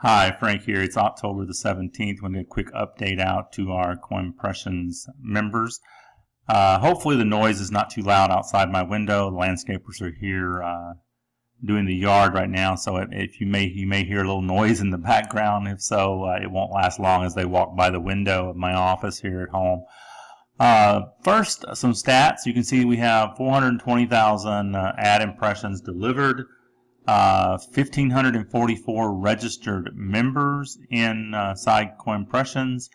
Hi, Frank here. It's October the 17th. We're going to get a quick update out to our Coinpressions members. Hopefully the noise is not too loud outside my window. The landscapers are here doing the yard right now, so if you may hear a little noise in the background. If so, it won't last long as they walk by the window of my office here at home. First, some stats. You can see we have 420,000 ad impressions delivered. 1,544 registered members inside Coinpressions.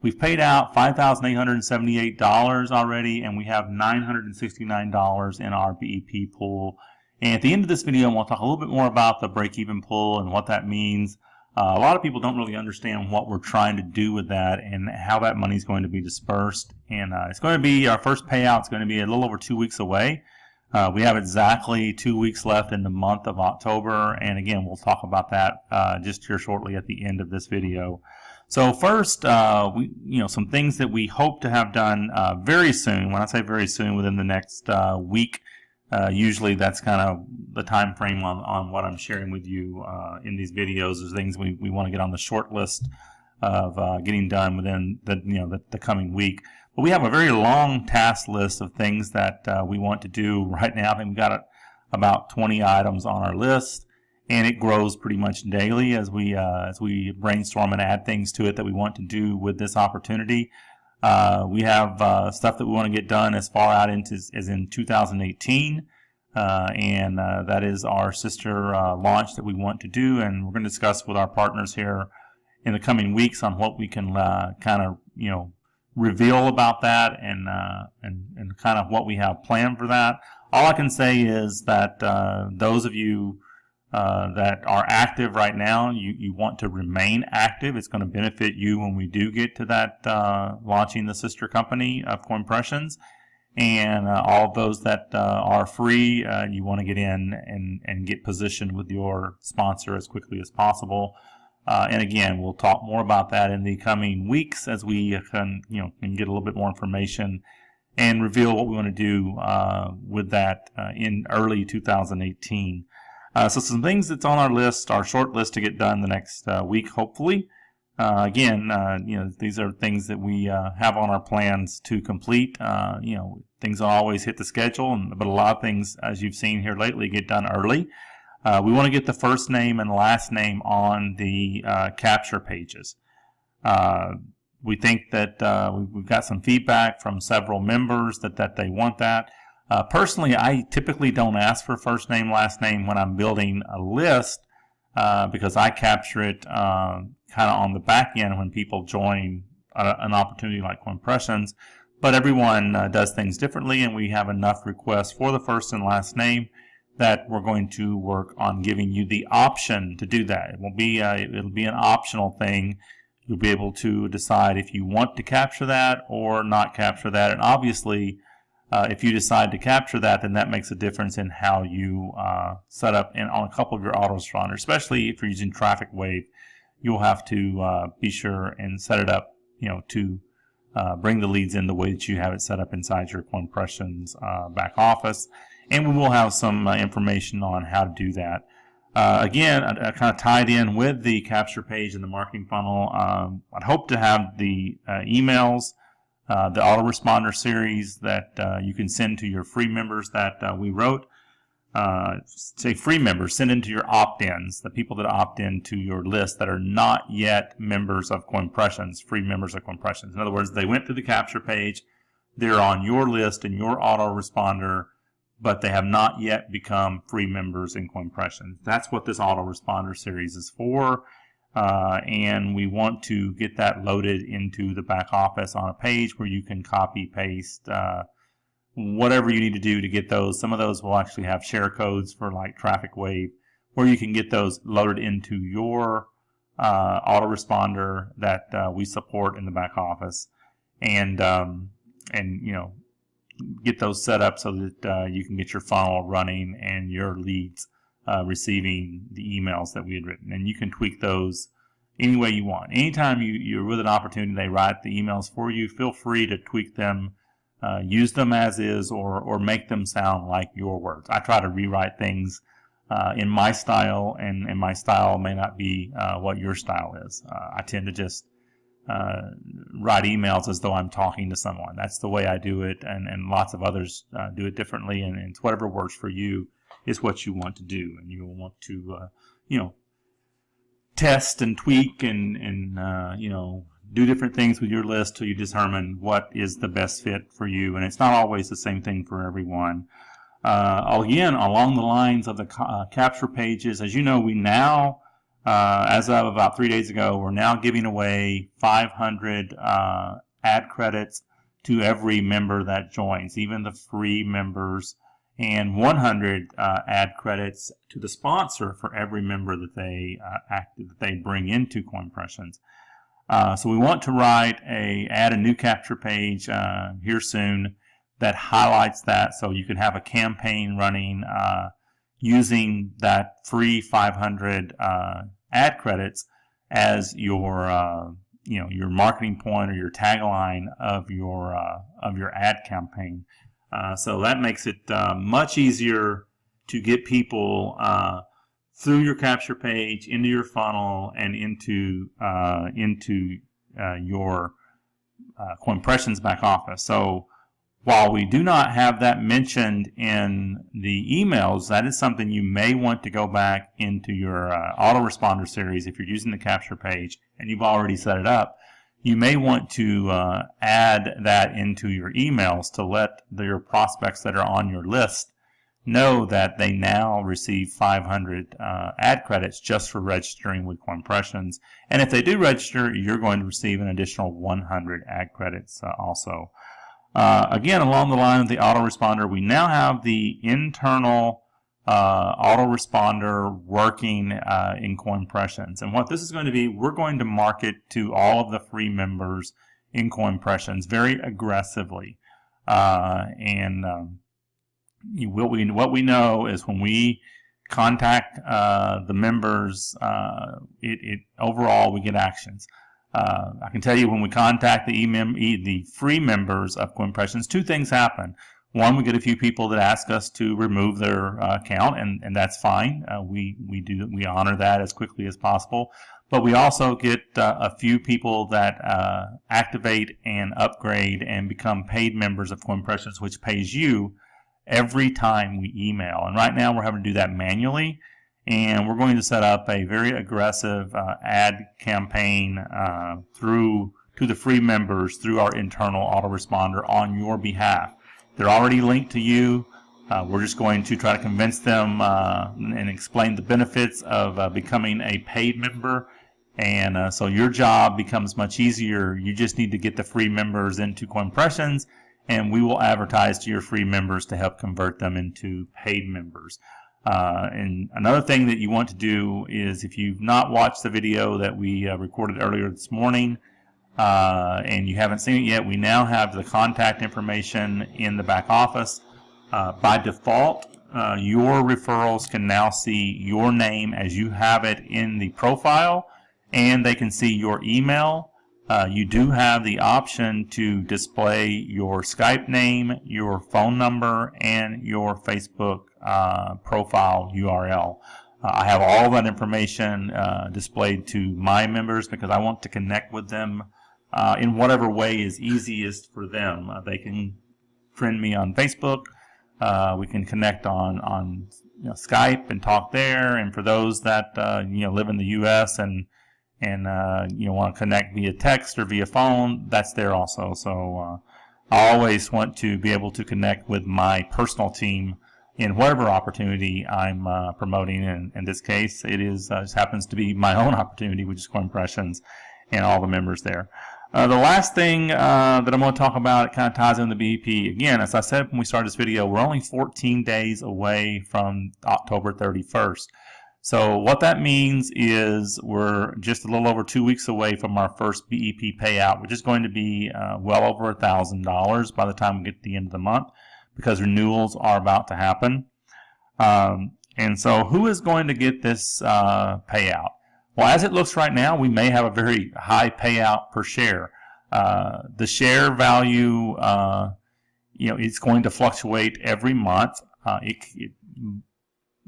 We've paid out $5,878 already, and we have $969 in our BEP pool. And at the end of this video, we'll talk a little bit more about the break-even pool and what that means. A lot of people don't really understand what we're trying to do with that and how that money is going to be dispersed. And it's going to be, our first payout is going to be a little over 2 weeks away. We have exactly 2 weeks left in the month of October, and again, we'll talk about that just here shortly at the end of this video. So first, some things that we hope to have done very soon. When I say very soon, within the next week, usually that's kind of the time frame on what I'm sharing with you in these videos. There's things we want to get on the short list of getting done within the coming week. But we have a very long task list of things that we want to do right now. I think we've got about 20 items on our list, and it grows pretty much daily as we brainstorm and add things to it that we want to do with this opportunity. We have stuff that we want to get done as far out as in 2018, and that is our sister launch that we want to do, and we're going to discuss with our partners here in the coming weeks on what we can kind of reveal about that and kind of what we have planned for that. All I can say is that those of you that are active right now, you want to remain active. It's going to benefit you when we do get to that launching the sister company of Coinpressions. And all of those that are free, you want to get in and get positioned with your sponsor as quickly as possible. And again, we'll talk more about that in the coming weeks as we can get a little bit more information and reveal what we want to do with that in early 2018. So some things that's on our list, our short list to get done the next week, hopefully. Again, these are things that we have on our plans to complete. Things don't always hit the schedule, but a lot of things, as you've seen here lately, get done early. We want to get the first name and last name on the capture pages. We think that we've got some feedback from several members that they want that. Personally, I typically don't ask for first name, last name when I'm building a list because I capture it kind of on the back end when people join an opportunity like Coinpressions. But everyone does things differently, and we have enough requests for the first and last name that we're going to work on giving you the option to do that. It will be it'll be an optional thing. You'll be able to decide if you want to capture that or not capture that. And obviously, if you decide to capture that, then that makes a difference in how you set up on a couple of your autoresponders, especially if you're using Traffic Wave. You'll have to be sure and set it up, to bring the leads in the way that you have it set up inside your Coinpressions back office. And we will have some information on how to do that. Again, kind of tied in with the capture page and the marketing funnel, I'd hope to have the emails, the autoresponder series that you can send to your free members that we wrote. Say free members, send into your opt-ins, the people that opt into your list that are not yet members of Coinpressions, free members of Coinpressions. In other words, they went through the capture page, they're on your list in your autoresponder, but they have not yet become free members in Coinpressions. That's what this autoresponder series is for, and we want to get that loaded into the back office on a page where you can copy, paste, whatever you need to do to get those. Some of those will actually have share codes for like Traffic Wave, where you can get those loaded into your autoresponder that we support in the back office, and get those set up so that you can get your funnel running and your leads receiving the emails that we had written. And you can tweak those any way you want. Anytime you're with an opportunity, they write the emails for you, feel free to tweak them, use them as is, or make them sound like your words. I try to rewrite things in my style, and my style may not be what your style is. I tend to just write emails as though I'm talking to someone. That's the way I do it, and lots of others do it differently, and it's whatever works for you is what you want to do, and you'll want to test and tweak and do different things with your list till you determine what is the best fit for you, and it's not always the same thing for everyone. Again, along the lines of the capture pages, as you know, we now, as of about 3 days ago, we're now giving away 500 ad credits to every member that joins, even the free members, and 100 ad credits to the sponsor for every member that they bring into Coinpressions. So we want to add a new capture page here soon that highlights that, so you can have a campaign running using that free 500 ad credits as your your marketing point or your tagline of your ad campaign. So that makes it much easier to get people through your capture page, into your funnel, and into your Coinpressions back office. So while we do not have that mentioned in the emails, that is something you may want to go back into your autoresponder series. If you're using the capture page and you've already set it up, you may want to add that into your emails to let your prospects that are on your list know that they now receive 500 ad credits just for registering with Coinpressions. And if they do register, you're going to receive an additional 100 ad credits also. Again, along the line of the autoresponder, we now have the internal autoresponder working in Coinpressions. And what this is going to be, we're going to market to all of the free members in Coinpressions very aggressively. What we know is when we contact the members, overall we get actions. I can tell you when we contact the free members of Coinpressions, two things happen. One, we get a few people that ask us to remove their account, and that's fine. We honor that as quickly as possible. But we also get a few people that activate and upgrade and become paid members of Coinpressions, which pays you every time we email. And right now we're having to do that manually. And we're going to set up a very aggressive ad campaign to the free members through our internal autoresponder on your behalf. They're already linked to you. We're just going to try to convince them and explain the benefits of becoming a paid member. And so your job becomes much easier. You just need to get the free members into Coinpressions, and we will advertise to your free members to help convert them into paid members. And another thing that you want to do is, if you've not watched the video that we recorded earlier this morning and you haven't seen it yet, we now have the contact information in the back office. By default, your referrals can now see your name as you have it in the profile, and they can see your email. You do have the option to display your Skype name, your phone number, and your Facebook profile URL. I have all that information displayed to my members because I want to connect with them in whatever way is easiest for them. They can friend me on Facebook. We can connect on Skype and talk there. And for those that live in the U.S. and want to connect via text or via phone, that's there also. So I always want to be able to connect with my personal team in whatever opportunity I'm promoting. And in this case, it is just happens to be my own opportunity, which is Coinpressions, and all the members there. The last thing that I'm going to talk about, it kind of ties in the BEP. Again, as I said when we started this video, we're only 14 days away from October 31st. So what that means is we're just a little over 2 weeks away from our first BEP payout, which is going to be well over $1,000 by the time we get to the end of the month, because renewals are about to happen. And so who is going to get this payout? Well, as it looks right now, we may have a very high payout per share. The share value, it's going to fluctuate every month.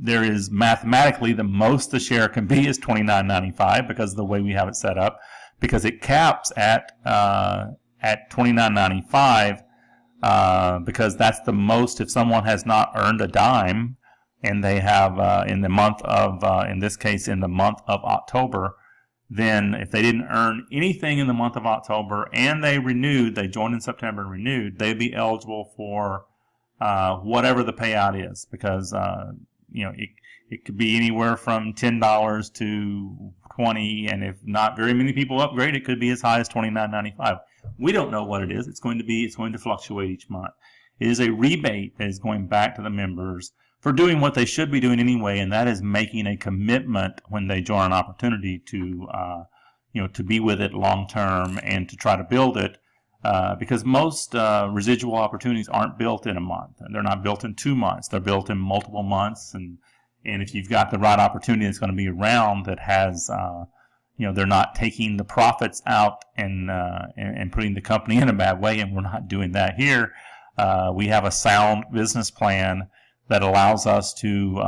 there is mathematically the most the share can be is $29.95 because of the way we have it set up, because it caps at $29.95 because that's the most if someone has not earned a dime and they have in the month of in this case in the month of October. Then if they didn't earn anything in the month of October and they joined in September and renewed, they'd be eligible for whatever the payout is, because it could be anywhere from $10 to $20, and if not very many people upgrade, it could be as high as $29.95. We don't know what it is. It's going to fluctuate each month. It is a rebate that is going back to the members for doing what they should be doing anyway, and that is making a commitment when they join an opportunity to be with it long term and to try to build it. Because most residual opportunities aren't built in a month. They're not built in 2 months. They're built in multiple months. And if you've got the right opportunity that's going to be around that has, they're not taking the profits out and putting the company in a bad way, and we're not doing that here. We have a sound business plan that allows us to,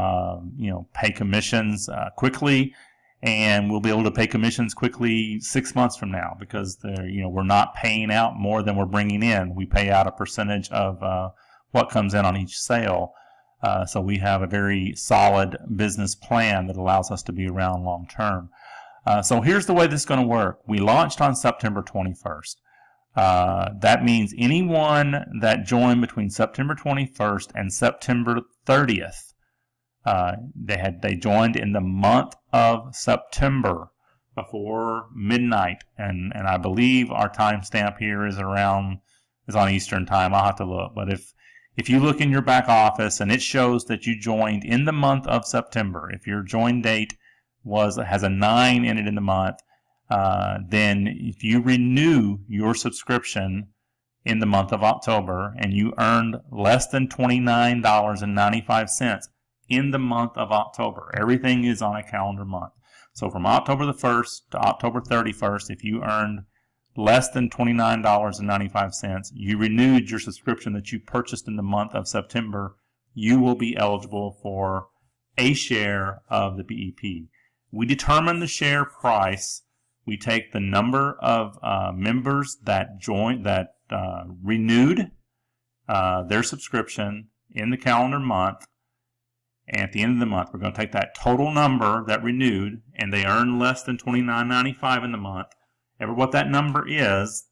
pay commissions quickly. And we'll be able to pay commissions quickly 6 months from now, because we're not paying out more than we're bringing in. We pay out a percentage of what comes in on each sale. So we have a very solid business plan that allows us to be around long term. So here's the way this is going to work. We launched on September 21st. That means anyone that joined between September 21st and September 30th, they joined in the month of September before midnight, and I believe our timestamp here is on Eastern time. I'll have to look, but if you look in your back office and it shows that you joined in the month of September, if your join date has a 9 in it in the month, then if you renew your subscription in the month of October and you earned less than $29.95 in the month of October. Everything is on a calendar month. So from October the 1st to October 31st, if you earned less than $29.95, you renewed your subscription that you purchased in the month of September, you will be eligible for a share of the BEP. We determine the share price. We take the number of members that renewed their subscription in the calendar month. And at the end of the month, we're going to take that total number that renewed, and they earn less than $29.95 in the month. What that number is,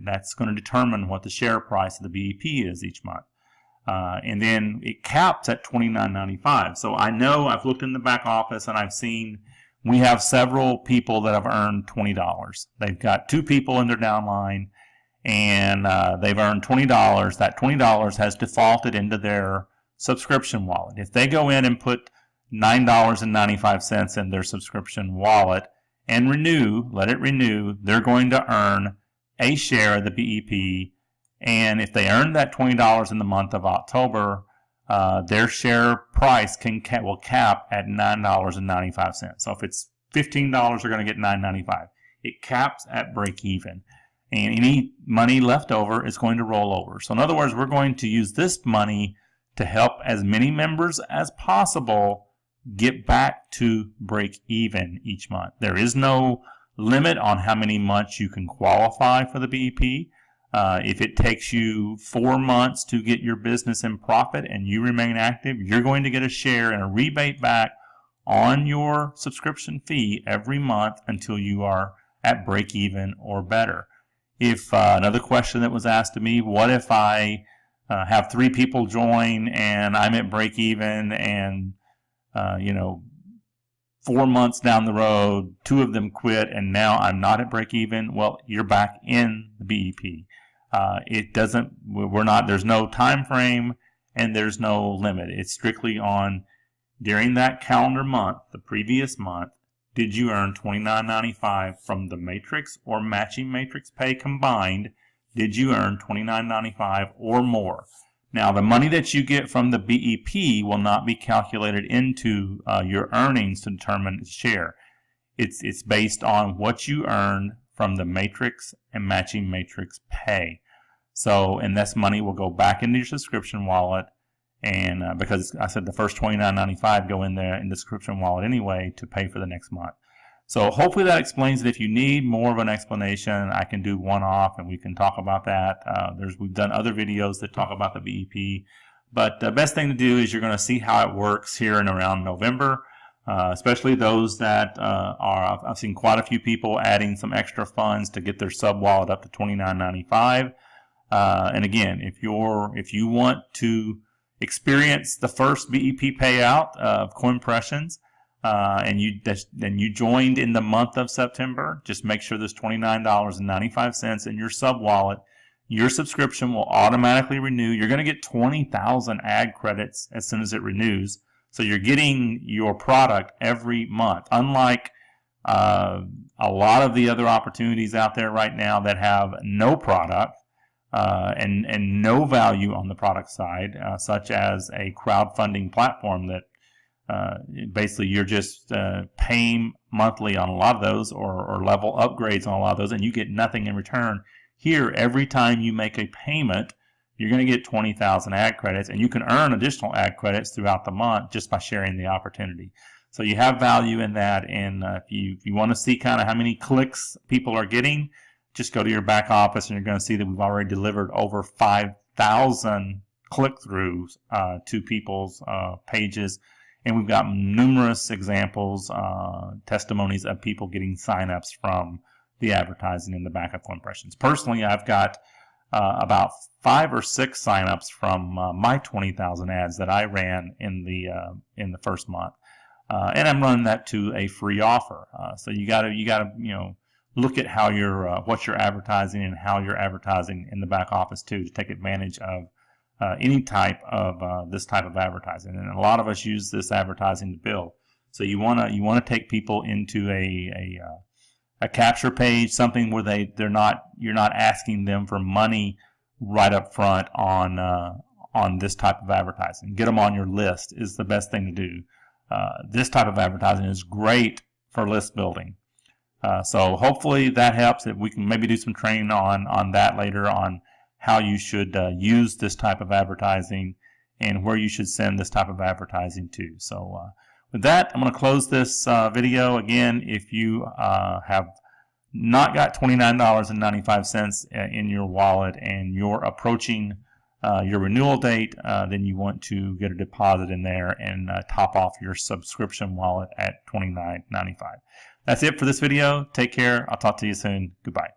that's going to determine what the share price of the BEP is each month. And then it caps at $29.95. So I know I've looked in the back office and I've seen we have several people that have earned $20. They've got 2 people in their downline, and they've earned $20. That $20 has defaulted into their subscription wallet. If they go in and put $9.95 in their subscription wallet and let it renew, they're going to earn a share of the BEP. And if they earn that $20 in the month of October, their share price will cap at $9.95. So if it's $15, they're going to get $9.95. It caps at break even. And any money left over is going to roll over. So in other words, we're going to use this money to help as many members as possible get back to break even each month. There is no limit on how many months you can qualify for the BEP. If it takes you 4 months to get your business in profit and you remain active, you're going to get a share and a rebate back on your subscription fee every month until you are at break even or better. If another question that was asked to me, what if I have 3 people join and I'm at break even, and 4 months down the road 2 of them quit and now I'm not at break even? Well, you're back in the BEP. There's no time frame and there's no limit. It's strictly on during that calendar month, the previous month, did you earn $29.95 from the matrix or matching matrix pay combined? Did you earn $29.95 or more? Now, the money that you get from the BEP will not be calculated into your earnings to determine its share. It's based on what you earned from the matrix and matching matrix pay. So, and this money will go back into your subscription wallet, And because I said the first $29.95 go in there in the subscription wallet anyway to pay for the next month. So hopefully that explains it. If you need more of an explanation, I can do one-off and we can talk about that. We've done other videos that talk about the BEP. But the best thing to do is you're going to see how it works here in around November, especially those that I've seen quite a few people adding some extra funds to get their sub-wallet up to $29.95. And again, if you want to experience the first BEP payout of Coinpressions, and you joined in the month of September, just make sure there's $29.95 in your sub wallet. Your subscription will automatically renew. You're going to get 20,000 ad credits as soon as it renews. So you're getting your product every month. Unlike a lot of the other opportunities out there right now that have no product and no value on the product side, such as a crowdfunding platform that basically you're just paying monthly on a lot of those or level upgrades on a lot of those, and you get nothing in return. Here, every time you make a payment, you're going to get 20,000 ad credits, and you can earn additional ad credits throughout the month just by sharing the opportunity. So you have value in that, and if you want to see kind of how many clicks people are getting, just go to your back office and you're going to see that we've already delivered over 5,000 click-throughs to people's pages. And we've got numerous examples, testimonies of people getting signups from the advertising in the back of Coinpressions. Personally, I've got about 5 or 6 signups from my 20,000 ads that I ran in the first month, and I'm running that to a free offer. So you gotta look at how what you're advertising and how you're advertising in the back office too, to take advantage of any type of this type of advertising. And a lot of us use this advertising to build. So you want to take people into a capture page, something where you're not asking them for money right up front on this type of advertising. Get them on your list is the best thing to do. This type of advertising is great for list building. So hopefully that helps. If we can maybe do some training on that later, on how you should use this type of advertising and where you should send this type of advertising to. So with that, I'm going to close this video. Again, if you have not got $29.95 in your wallet and you're approaching your renewal date, then you want to get a deposit in there and top off your subscription wallet at $29.95. That's it for this video. Take care. I'll talk to you soon. Goodbye.